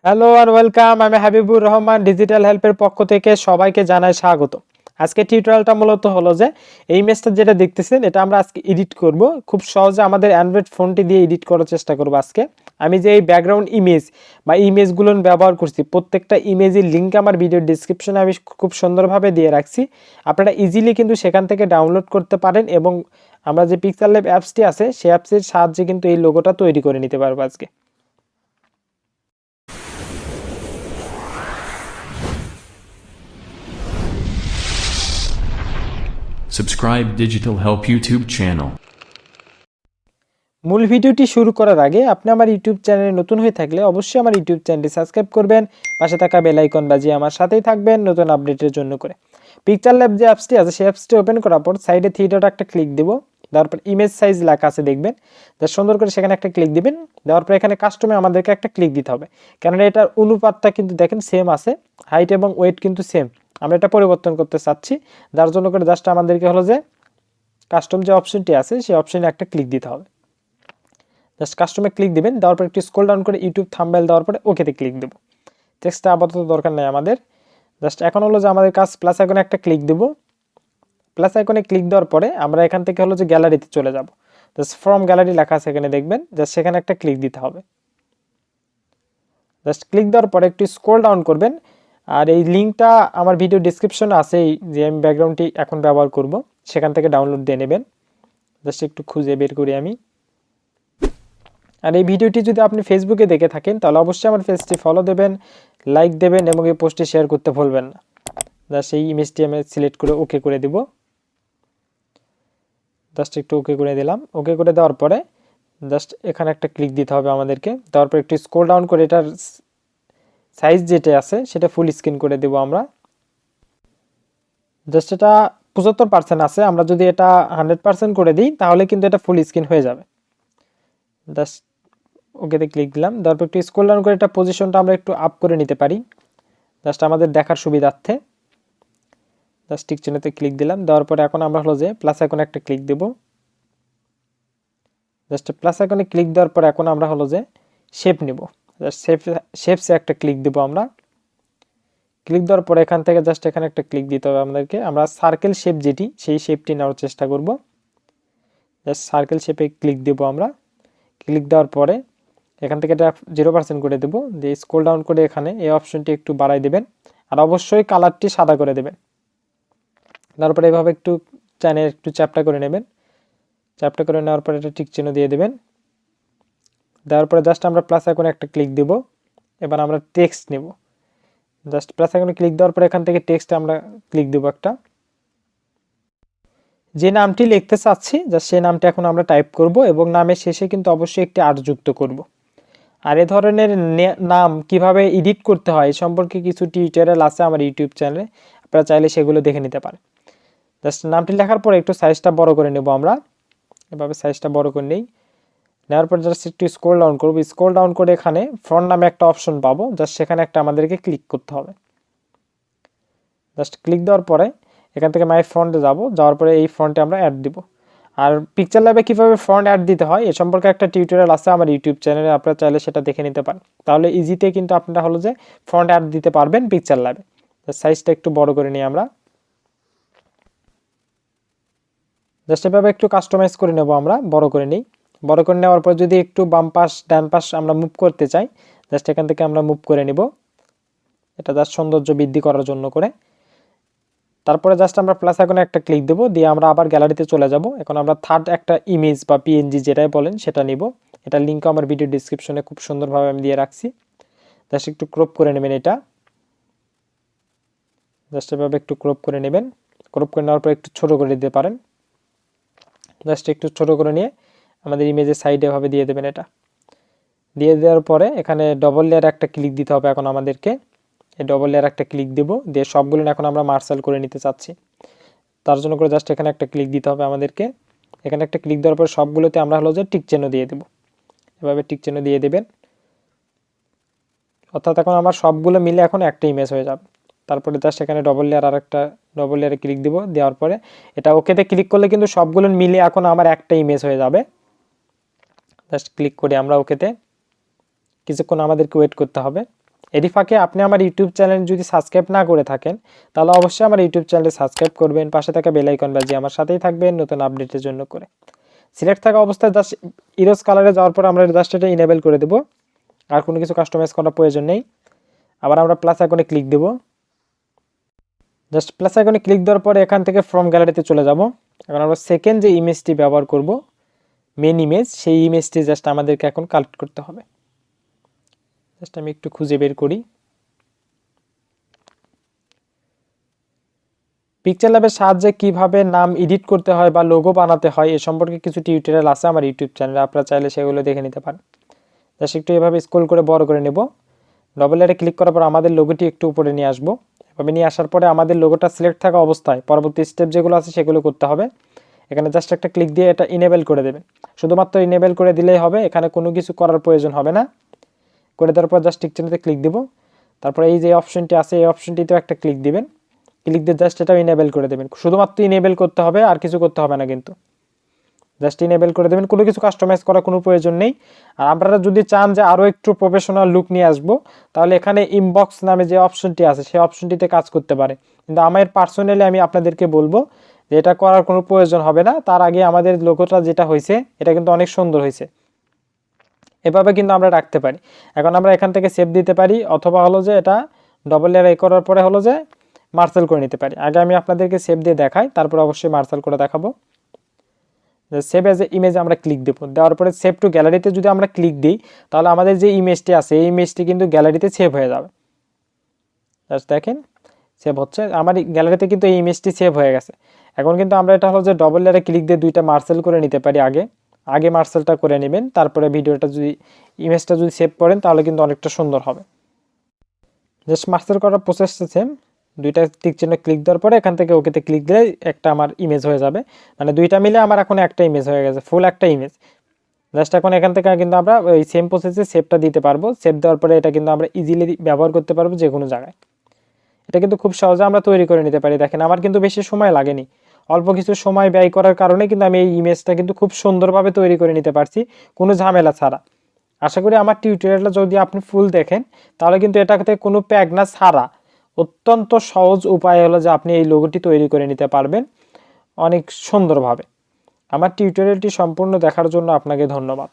Hello আর welcome. আমি Habibur Rahman digital হেল্পের পক্ষ থেকে সবাইকে জানাই স্বাগত। আজকে টিউটোরিয়ালটা মূলত হলো যে এই ইমেজটা যেটা দেখতেছেন এটা আমরা আজকে এডিট করব। খুব সহজে আমাদের অ্যান্ড্রয়েড ফোনটি দিয়ে এডিট করার চেষ্টা করব আজকে। আমি যে এই ব্যাকগ্রাউন্ড ইমেজ বা ইমেজগুলো ব্যবহার করছি প্রত্যেকটা ইমেজের লিঙ্ক আমার ভিডিও ডেসক্রিপশনে আমি খুব সুন্দরভাবে দিয়ে রাখছি। আপনারা ইজিলি কিন্তু সেখান থেকে ডাউনলোড করতে পারেন এবং আমরা যে পিক্সেল অ্যাপসটি আছে সেই অ্যাপসের সাহায্যে কিন্তু এই লোগোটা তৈরি করে নিতে পারবো আজকে। Subscribe Digital Help YouTube channel. মূল ভিডিওটি শুরু করার আগে আপনি আমার ইউটিউব চ্যানেলে নতুন হয়ে থাকলে অবশ্যই আমার ইউটিউব চ্যানেলটি সাবস্ক্রাইব করবেন, পাশে থাকা বেল আইকন বাজিয়ে আমার সাথেই থাকবেন নতুন আপডেটের জন্য করে। পিক্সেলল্যাব যে অ্যাপসটি আছে সেই অ্যাপসটি ওপেন করার পর সাইডে থ্রি ডট একটা ক্লিক দেব, দেওয়ার পর ইমেজ সাইজ লেখা আছে দেখবেন, যা সুন্দর করে সেখানে একটা ক্লিক দিবেন। দেওয়ার পর এখানে কাস্টমে আমাদেরকে একটা ক্লিক দিতে হবে, কেননা এটার অনুপাতটা কিন্তু দেখেন সেম আছে, হাইট এবং ওয়েট কিন্তু সেম। আমরা এটা পরিবর্তন করতে চাচ্ছি, যার জন্য করে জাস্ট আমাদেরকে হলো যে কাস্টম যে অপশনটি আছে সেই অপশনে একটা ক্লিক দিতে হবে। জাস্ট কাস্টমে ক্লিক দিবেন, দেওয়ার পর একটু স্ক্রল ডাউন করে ইউটিউব থাম্বনেল দেওয়ার পরে ওকেতে ক্লিক দেব। টেক্সটটা আপাতত দরকার নেই আমাদের। জাস্ট এখন হলো যে আমাদের কাজ প্লাস আইকনে একটা ক্লিক দেব। প্লাস আইকনে ক্লিক দেওয়ার পরে আমরা এখান থেকে হলো যে গ্যালারিতে চলে যাব। জাস্ট ফ্রম গ্যালারি লেখা আছে এখানে দেখবেন, জাস্ট সেখানে একটা ক্লিক দিতে হবে। জাস্ট ক্লিক দেওয়ার পরে একটু স্ক্রল ডাউন করবেন, আর এই লিঙ্কটা আমার ভিডিও ডেসক্রিপশনে আছে, যে আমি ব্যাকগ্রাউন্ডটি এখন ব্যবহার করব সেখান থেকে ডাউনলোড দিয়ে নেবেন। জাস্ট একটু খুঁজে বের করি আমি। আর এই ভিডিওটি যদি আপনি ফেসবুকে দেখে থাকেন তাহলে অবশ্যই আমার পেজটি ফলো দেবেন, লাইক দেবেন এবং এই পোস্টটি শেয়ার করতে ভুলবেন না। জাস্ট এই ইমেজটি আমি সিলেক্ট করে ওকে করে দেব। জাস্ট একটু ওকে করে দিলাম। ওকে করে দেওয়ার পরে জাস্ট এখানে একটা ক্লিক দিতে হবে আমাদেরকে। দেওয়ার পর একটু স্ক্রল ডাউন করে এটার সাইজ যেটা আছে সেটা ফুল স্ক্রিন করে দেব আমরা। জাস্ট এটা 75% আছে, আমরা যদি এটা 100% করে দিই তাহলে কিন্তু এটা ফুল স্ক্রিন হয়ে যাবে। জাস্ট ওকেতে ক্লিক দিলাম। তারপর একটু স্ক্রল ডাউন করে এটা পজিশনটা আমরা একটু আপ করে নিতে পারি জাস্ট আমাদের দেখার সুবিধার্থে। জাস্ট টিক চিহ্নতে ক্লিক দিলাম। দেওয়ার পরে এখন আমরা হলো যে প্লাস আইকনে একটা ক্লিক দেব। জাস্ট প্লাস আইকনে ক্লিক দেওয়ার পরে এখন আমরা হলো যে শেপ নিব। জাস্ট শেপসে একটা ক্লিক দেব আমরা। ক্লিক দেওয়ার পরে এখান থেকে জাস্ট এখানে একটা ক্লিক দিতে হবে আমাদেরকে। আমরা সার্কেল শেপ যেটি সেই শেপটি নেওয়ার চেষ্টা করব। জাস্ট সার্কেল শেপে ক্লিক দেব আমরা। ক্লিক দেওয়ার পরে এখান থেকে এটা 0% করে দেব, দিয়ে স্ক্রল ডাউন করে এখানে এই অপশনটি একটু বাড়াই দেবেন, আর অবশ্যই কালারটি সাদা করে দেবেন। তারপরে এভাবে একটু চাইনে একটু চ্যাপটা করে নেবেন। চ্যাপটা করে নেওয়ার পরে এটা টিক চিহ্ন দিয়ে দেবেন। দেওয়ার পরে জাস্ট আমরা প্লাস আইকনে একটা ক্লিক দেব। এবার আমরা টেক্সট নেব। জাস্ট প্লাস আইকনে ক্লিক দেওয়ার পরে এখান থেকে টেক্সটে আমরা ক্লিক দেব একটা। যে নামটি লিখতে চাচ্ছি জাস্ট সেই নামটা এখন আমরা টাইপ করব এবং নামের শেষে কিন্তু অবশ্যই একটি আর যুক্ত করব। আর এ ধরনের নাম কিভাবে এডিট করতে হয় সম্পর্কে কিছু টিউটোরিয়াল আছে আমার ইউটিউব চ্যানেলে, আপনারা চাইলে সেগুলো দেখে নিতে পারেন। জাস্ট নামটি লেখার পরে একটু সাইজটা বড় করে নেব আমরা। এভাবে সাইজটা বড় করে নেই। নেওয়ার পর জাস্ট একটু স্ক্রল ডাউন করব। স্ক্রল ডাউন করে এখানে ফন্ট নামে একটা অপশন পাবো, জাস্ট সেখানে একটা আমাদেরকে ক্লিক করতে হবে। জাস্ট ক্লিক দেওয়ার পরে এখান থেকে মাই ফন্টে যাব, যাওয়ার পরে এই ফন্টে আমরা অ্যাড দিব। আর পিক্সেলল্যাবে কীভাবে ফন্ট অ্যাড দিতে হয় এ সম্পর্কে একটা টিউটোরিয়াল আছে আমার ইউটিউব চ্যানেলে, আপনারা চাইলে সেটা দেখে নিতে পারেন। তাহলে ইজিতে কিন্তু আপনারা হলো যে ফন্ট অ্যাড দিতে পারবেন পিক্সেলল্যাবে। সাইজটা একটু বড় করে নিই আমরা। জাস্ট এভাবে একটু কাস্টমাইজ করে নেব আমরা, বড় করে নিই। বড় করে নেওয়ার পর যদি একটু বাম পাশ ডান পাশ আমরা মুভ করতে চাই জাস্ট এখান থেকে আমরা মুভ করে নেব, এটা জাস্ট সৌন্দর্য বৃদ্ধি করার জন্য করে। তারপরে জাস্ট আমরা প্লাস আইকনে একটা ক্লিক দেব, দিয়ে আমরা আবার গ্যালারিতে চলে যাব। এখন আমরা থার্ড একটা ইমেজ বা পিএনজি যেটাই বলেন সেটা নিব। এটা লিঙ্ক আমার ভিডিও ডেসক্রিপশনে খুব সুন্দরভাবে আমি দিয়ে রাখছি। জাস্ট একটু ক্রপ করে নেবেন এটা। জাস্ট এভাবে একটু ক্রপ করে নেবেন। ক্রপ করে নেওয়ার পর একটু ছোট করে দিতে পারেন। জাস্ট একটু ছোট করে নিয়ে আমাদের ইমেজের সাইডে এভাবে দিয়ে দেবেন। এটা দিয়ে দেওয়ার পরে এখানে ডবল লেয়ার একটা ক্লিক দিতে হবে এখন আমাদেরকে। এই ডবল লেয়ার একটা ক্লিক দেব, দিয়ে সবগুলো এখন আমরা মার্শাল করে নিতে চাচ্ছি। তার জন্য করে জাস্ট এখানে একটা ক্লিক দিতে হবে আমাদেরকে। এখানে একটা ক্লিক দেওয়ার পর সবগুলোতে আমরা হলো যে টিক চিহ্ন দিয়ে দেব। এভাবে টিক চিহ্ন দিয়ে দেবেন, অর্থাৎ এখন আমার সবগুলো মিলে এখন একটা ইমেজ হয়ে যাবে। তারপরে জাস্ট এখানে ডবল লেয়ার আর একটা ডবল লেয়ারে ক্লিক দিব, দেওয়ার পরে এটা ওকেতে ক্লিক করলে কিন্তু সবগুলো মিলে এখন আমার একটা ইমেজ হয়ে যাবে। জাস্ট ক্লিক করে আমরা ওকেতে কিছুক্ষণ আমাদেরকে ওয়েট করতে হবে। এরই ফাঁকে আপনি আমার ইউটিউব চ্যানেল যদি সাবস্ক্রাইব না করে থাকেন তাহলে অবশ্যই আমার ইউটিউব চ্যানেলে সাবস্ক্রাইব করবেন, পাশে থাকা বেল আইকন বাজিয়ে আমার সাথেই থাকবেন নতুন আপডেটের জন্য করে। সিলেক্ট থাকা অবস্থায় জাস্ট ইরোজ কালারে যাওয়ার পর আমরা জাস্ট এটা ইনেবল করে দেব, আর কোনো কিছু কাস্টমাইজ করার প্রয়োজন নেই। আবার আমরা প্লাস আইকনে ক্লিক দেব, জাস্ট প্লাস আইকনে ক্লিক দেওয়ার পরে এখান থেকে ফ্রম গ্যালারিতে চলে যাব। এখন আমরা সেকেন্ড যে ইমেজটি ব্যবহার করব মেন ইমেজ, সেই ইমেজটি জাস্ট আমাদেরকে এখন কালেক্ট করতে হবে। জাস্ট আমি একটু খুঁজে বের করি। পিকচারল্যাবের সাহায্যে কিভাবে নাম এডিট করতে হয় বা লোগো বানাতে হয় এ সম্পর্কে কিছু টিউটোরিয়াল আছে আমার ইউটিউব চ্যানেলে, আপনারা চাইলে সেগুলো দেখে নিতে পারেন। জাস্ট একটু এভাবে স্ক্রল করে বড় করে নেব, ডবল এরে ক্লিক করার পর আমাদের লোগোটি একটু উপরে নিয়ে আসবো। এভাবে নিয়ে আসার পরে আমাদের লোগোটা সিলেক্ট থাকা অবস্থায় পরবর্তী স্টেপ যেগুলো আছে সেগুলো করতে হবে। এখানে জাস্ট একটা ক্লিক দিয়ে এটা ইনেবল করে দেবেন, শুধুমাত্র ইনেবল করে দিলেই হবে, এখানে কোনো কিছু করার প্রয়োজন হবে না। করে দেওয়ার পর জাস্ট টিক চিহ্নতে ক্লিক দিব, তারপরে এই যে অপশনটি আছে এই অপশনটিতেও একটা ক্লিক দিবেন, ক্লিক দিয়ে জাস্ট এটা ইনেবল করে দেবেন। শুধুমাত্র ইনেবল করতে হবে, আর কিছু করতে হবে না কিন্তু, জাস্ট ইনেবল করে দেবেন, কোনো কিছু কাস্টমাইজ করার কোনো প্রয়োজন নেই। আর আপনারা যদি চান যে আরও একটু প্রফেশনাল লুক নিয়ে আসবো তাহলে এখানে ইনবক্স নামে যে অপশনটি আছে সেই অপশনটিতে কাজ করতে পারে, কিন্তু আমার পার্সোনালি আমি আপনাদেরকে বলবো যে এটা করার কোনো প্রয়োজন হবে না। তার আগে আমাদের লোগোটা যেটা হয়েছে এটা কিন্তু অনেক সুন্দর হয়েছে, এভাবে কিন্তু আমরা রাখতে পারি। এখন আমরা এখান থেকে সেভ দিতে পারি, অথবা হলো যে এটা ডবল লেয়ার করার পরে হলো যে মার্সেল করে নিতে পারি। আগে আমি আপনাদেরকে সেভ দিয়ে দেখাই, তারপর অবশ্যই মার্সেল করে দেখাবো। সেভ অ্যাজ এ ইমেজে আমরা ক্লিক দেবো, দেওয়ার পরে সেভ টু গ্যালারিতে যদি আমরা ক্লিক দিই তাহলে আমাদের যে ইমেজটি আছে এই ইমেজটি কিন্তু গ্যালারিতে সেভ হয়ে যাবে। জাস্ট দেখেন সেভ হচ্ছে, আমার গ্যালারিতে কিন্তু এই ইমেজটি সেভ হয়ে গেছে। এখন কিন্তু আমরা এটা হলো যে ডবল লেয়ারে ক্লিক দিয়ে দুইটা মার্সেল করে নিতে পারি। আগে মার্সেলটা করে নেবেন, তারপরে ভিডিওটা যদি ইমেজটা যদি সেভ করেন তাহলে কিন্তু অনেকটা সুন্দর হবে। জাস্ট মার্সেল করার প্রসেসটা সেম, দুইটা টিক চিহ্ন ক্লিক দেওয়ার পরে এখান থেকে ওকেতে ক্লিক দিলে একটা আমার ইমেজ হয়ে যাবে, মানে দুইটা মিলে আমার এখন একটা ইমেজ হয়ে গেছে, ফুল একটা ইমেজ। জাস্ট এখন এখান থেকে কিন্তু আমরা ওই সেম প্রসেসে সেভটা দিতে পারবো, সেভ দেওয়ার পরে এটা কিন্তু আমরা ইজিলি ব্যবহার করতে পারবো যে কোনো জায়গায়। এটা কিন্তু খুব সহজে আমরা তৈরি করে নিতে পারি। দেখেন আমার কিন্তু বেশি সময় লাগেনি, অল্প কিছু সময় ব্যয় করার কারণে কিন্তু আমি এই ইমেজটা কিন্তু খুব সুন্দরভাবে তৈরি করে নিতে পারছি কোনো ঝামেলা ছাড়া। আশা করি আমার টিউটোরিয়ালটা যদি আপনি ফুল দেখেন তাহলে কিন্তু এটাতে কোনো প্যাগনা ছাড়া অত্যন্ত সহজ উপায় হলো যে আপনি এই লোগোটি তৈরি করে নিতে পারবেন অনেক সুন্দরভাবে। আমার টিউটোরিয়ালটি সম্পূর্ণ দেখার জন্য আপনাকে ধন্যবাদ।